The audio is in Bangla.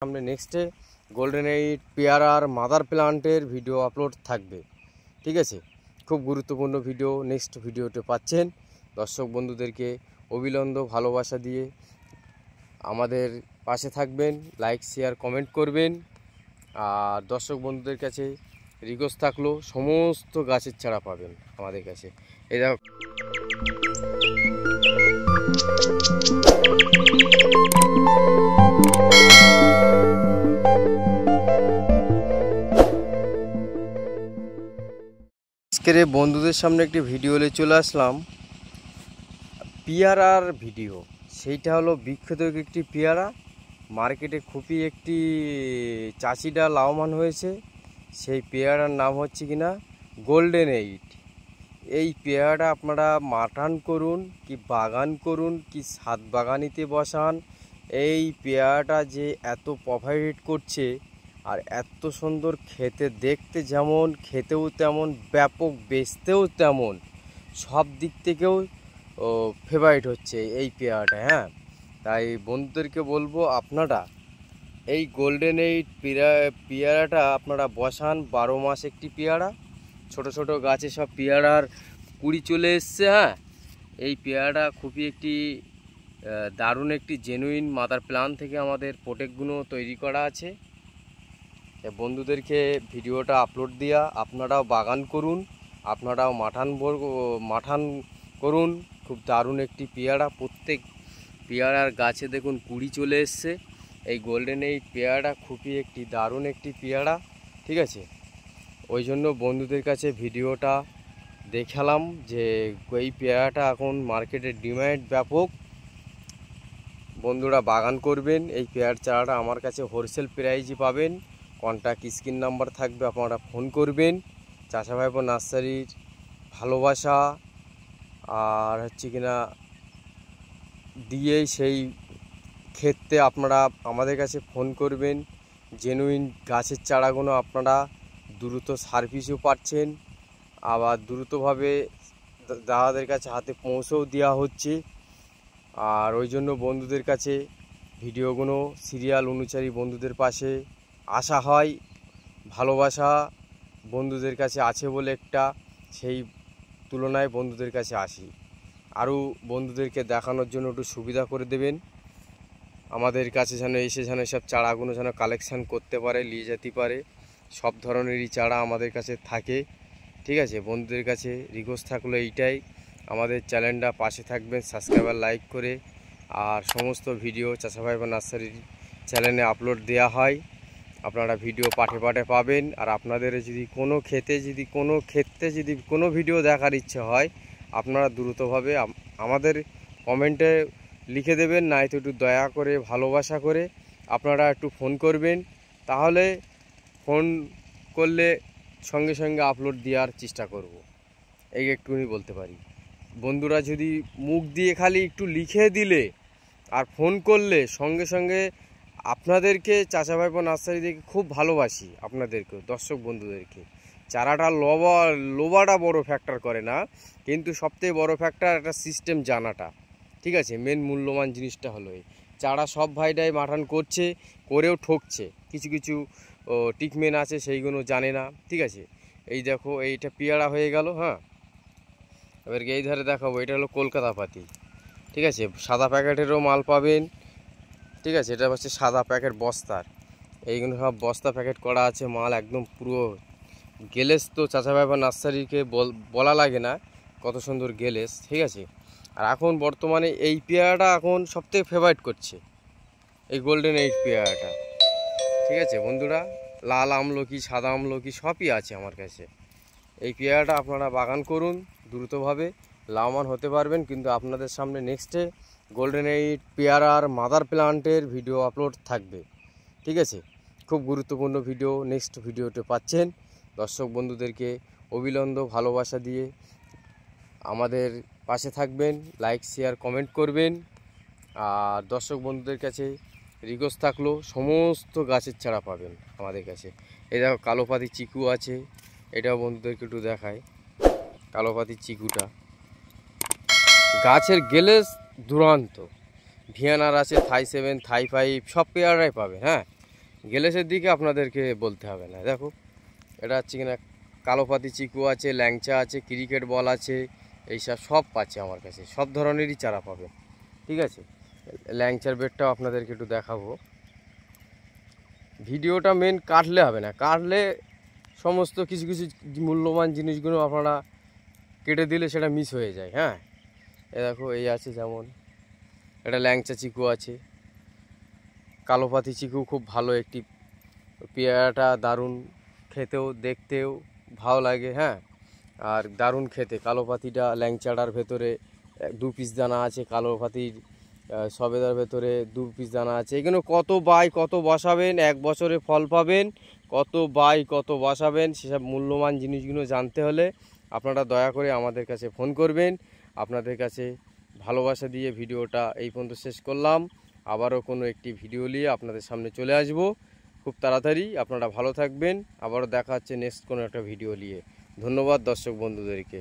সামনে নেক্সটে গোল্ডেন এইট পেয়ারার মাদার প্লান্টের ভিডিও আপলোড থাকবে। ঠিক আছে, খুব গুরুত্বপূর্ণ ভিডিও নেক্সট ভিডিওতে পাচ্ছেন। দর্শক বন্ধুদেরকে অবিলম্ব ভালোবাসা দিয়ে আমাদের পাশে থাকবেন, লাইক শেয়ার কমেন্ট করবেন। আর দর্শক বন্ধুদের কাছে রিকোয়েস্ট থাকলো সমস্ত গাছের চারা পাবেন আমাদের কাছে। এই দেখো আজকের বন্ধুদের সামনে একটি ভিডিও নিয়ে চলে আসলাম, পেয়ারার ভিডিও। সেইটা হলো বিখ্যাত একটি পেয়ারা, মার্কেটে খুবই একটি চাষিরা লাভবান হয়েছে। সেই পেয়ারার নাম হচ্ছে কিনা গোল্ডেন এইট। এই পেয়ারাটা আপনারা মাঠান করুন কি বাগান করুন কি ছাদ বাগানিতে বসান, এই পেয়ারাটা যে এত প্রফিট করছে আর এত সুন্দর খেতে, দেখতে যেমন খেতেও তেমন, ব্যাপক বেচতেও তেমন, সব দিক থেকেও ফেভারিট হচ্ছে এই পেয়ারাটা। হ্যাঁ, তাই বন্ধুদেরকে বলবো আপনারা এই গোল্ডেন এইট পেয়ারাটা আপনারা বসান। 12 মাস একটি পেয়ারা, ছোট ছোট গাছে সব পেয়ারার কুড়ি চলে এসছে। হ্যাঁ, এই পেয়ারাটা খুবই একটি দারুণ একটি জেনুইন মাদার প্ল্যান্ট থেকে আমাদের প্রোটেক্টগুলো তৈরি করা আছে। বন্ধুদেরকে ভিডিওটা আপলোড দিয়া আপনারাও বাগান করুন, আপনারাও মাঠান করুন। খুব দারুণ একটি পেয়ারা, প্রত্যেক পেয়ারার গাছে দেখুন কুড়ি চলে এসছে। এই গোল্ডেন এই পেয়ারাটা খুবই একটি দারুণ একটি পেয়ারা। ঠিক আছে, ওই জন্য বন্ধুদের কাছে ভিডিওটা দেখালাম যে এই পেয়ারাটা এখন মার্কেটের ডিমান্ড ব্যাপক। বন্ধুরা বাগান করবেন, এই পেয়ার চারাটা আমার কাছে হোলসেল প্রাইজে পাবেন। কন্ট্যাক্ট স্ক্রিন নাম্বার থাকবে, আপনারা ফোন করবেন। চাচা ভাইপো নার্সারির ভালোবাসা আর হচ্ছে কিনা দিয়ে সেই ক্ষেত্রে আপনারা আমাদের কাছে ফোন করবেন। জেনুইন গাছের চারাগুলো আপনারা দ্রুত সার্ভিসও পাচ্ছেন, আবার দ্রুতভাবে দাদাদের কাছে হাতে পৌঁছেও দেওয়া হচ্ছে। আর ওই জন্য বন্ধুদের কাছে ভিডিওগুলো সিরিয়াল অনুযায়ী বন্ধুদের পাশে আসা হয়। ভালোবাসা বন্ধুদের কাছে আছে বলে একটা, সেই তুলনায় বন্ধুদের কাছে আসি। আরও বন্ধুদেরকে দেখানোর জন্য একটু সুবিধা করে দেবেন। আমাদের কাছে যেন এসে যেন সব চারাগুলো যেন কালেকশান করতে পারে, নিয়ে যেতে পারে। সব ধরনেরই চারা আমাদের কাছে থাকে। ঠিক আছে, বন্ধুদের কাছে রিকোয়েস্ট থাকলো এইটাই, আমাদের চ্যানেলটা পাশে থাকবেন সাবস্ক্রাইবার লাইক করে। আর সমস্ত ভিডিও চাচা ভাইপো নার্সারির চ্যানেলে আপলোড দেওয়া হয়, আপনারা ভিডিও পাঠে পাঠে পাবেন। আর আপনাদের যদি কোনো ক্ষেত্রে যদি কোনো ভিডিও দেখার ইচ্ছে হয়, আপনারা দ্রুতভাবে আমাদের কমেন্টে লিখে দেবেন, নয়তো একটু দয়া করে ভালোবাসা করে আপনারা একটু ফোন করবেন। তাহলে ফোন করলে সঙ্গে সঙ্গে আপলোড দেওয়ার চেষ্টা করব। এই একটুখানি বলতে পারি। বন্ধুরা যদি মুখ দিয়ে খালি একটু লিখে দিলে আর ফোন করলে সঙ্গে সঙ্গে আপনাদেরকে চাচা ভাইপো নার্সারি থেকে খুব ভালোবাসি আপনাদেরকে, দর্শক বন্ধুদেরকে। চারাটা লোবাটা বড় ফ্যাক্টর করে না, কিন্তু সবথেকে বড় ফ্যাক্টর একটা সিস্টেম জানাটা। ঠিক আছে, মেন মূল্যবান জিনিসটা হলো এই চারা। সব ভাইটাই মাঠান করছে, করেও ঠকছে, কিছু কিছু ট্রিটমেন্ট আছে সেইগুলো জানে না। ঠিক আছে, এই দেখো এইটা পেয়ারা হয়ে গেল। হ্যাঁ, এবার এই ধারে দেখাবো, এটা হলো কলকাতা পাতি। ঠিক আছে, সাদা প্যাকেটেরও মাল পাবেন। ঠিক আছে, এটা হচ্ছে সাদা প্যাকেট বস্তার, এইগুলো সব বস্তা প্যাকেট করা আছে মাল, একদম পুরো গেলেস। তো চাচা ভাইপো নার্সারিকে বলা লাগে না কত সুন্দর গেলেস। ঠিক আছে, আর এখন বর্তমানে এই পেয়ারাটা এখন সবথেকে ফেভারিট করছে, এই গোল্ডেন এইট পেয়ারাটা। ঠিক আছে বন্ধুরা, লাল আমলকি সাদা আমলকি সবই আছে আমার কাছে। এই পেয়ারাটা আপনারা বাগান করুন, দ্রুতভাবে লাভবান হতে পারবেন। কিন্তু আপনাদের সামনে নেক্সটে গোল্ডেন এইট পেয়ারার মাদার প্লান্টের ভিডিও আপলোড থাকবে। ঠিক আছে, খুব গুরুত্বপূর্ণ ভিডিও নেক্সট ভিডিওতে পাচ্ছেন। দর্শক বন্ধুদেরকে অবিলম্ব ভালোবাসা দিয়ে আমাদের পাশে থাকবেন, লাইক শেয়ার কমেন্ট করবেন। আর দর্শক বন্ধুদের কাছে রিকোয়েস্ট থাকলো সমস্ত গাছের চারা পাবেন আমাদের কাছে। এই দেখো কালোপাতি চিকু আছে, এটাও বন্ধুদেরকে একটু দেখায়। কালোপাতি চিকুটা গাছের গেলে দুরান্ত, ভিয়ানার আছে, থাই 7 থাই 5 সব পেয়ারাই পাবেন। হ্যাঁ, গ্লেসের দিকে আপনাদেরকে বলতে হবে না। দেখো এটা হচ্ছে কিনা কালোপাতি চিকু আছে, ল্যাংচা আছে, ক্রিকেট বল আছে, এইসব সব পাচ্ছে আমার কাছে, সব ধরনেরই চারা পাবেন। ঠিক আছে, ল্যাংচার বেডটাও আপনাদেরকে একটু দেখাবো। ভিডিওটা মেন কাটলে হবে না, কাটলে সমস্ত কিছু কিছু মূল্যবান জিনিসগুলো আপনারা কেটে দিলে সেটা মিস হয়ে যায়। হ্যাঁ, এ দেখো এই আছে, যেমন এটা ল্যাংচা চিকু আছে, কালোপাতি চিকু খুব ভালো একটি পেয়ারাটা, দারুণ খেতেও দেখতেও ভালো লাগে। হ্যাঁ, আর দারুণ খেতে। কালোপাতিটা ল্যাংচাটার ভেতরে 2 পিস দানা আছে, কালোপাতির সবেদার ভেতরে 2 পিস দানা আছে। এগুলো কত বাই কত বসাবেন, 1 বছরে ফল পাবেন, কত বাই কত বসাবেন, সেসব মূল্যবান জিনিসগুলো জানতে হলে আপনারা দয়া করে আমাদের কাছে ফোন করবেন। আপনাদের কাছে ভালোবাসা দিয়ে ভিডিওটা এই পর্যন্ত শেষ করলাম। আবারও কোনো একটি ভিডিও নিয়ে আপনাদের সামনে চলে আসব খুব তাড়াতাড়ি। আপনারা ভালো থাকবেন, আবারও দেখা হচ্ছে নেক্সট কোনো একটা ভিডিও নিয়ে। ধন্যবাদ দর্শক বন্ধুদেরকে।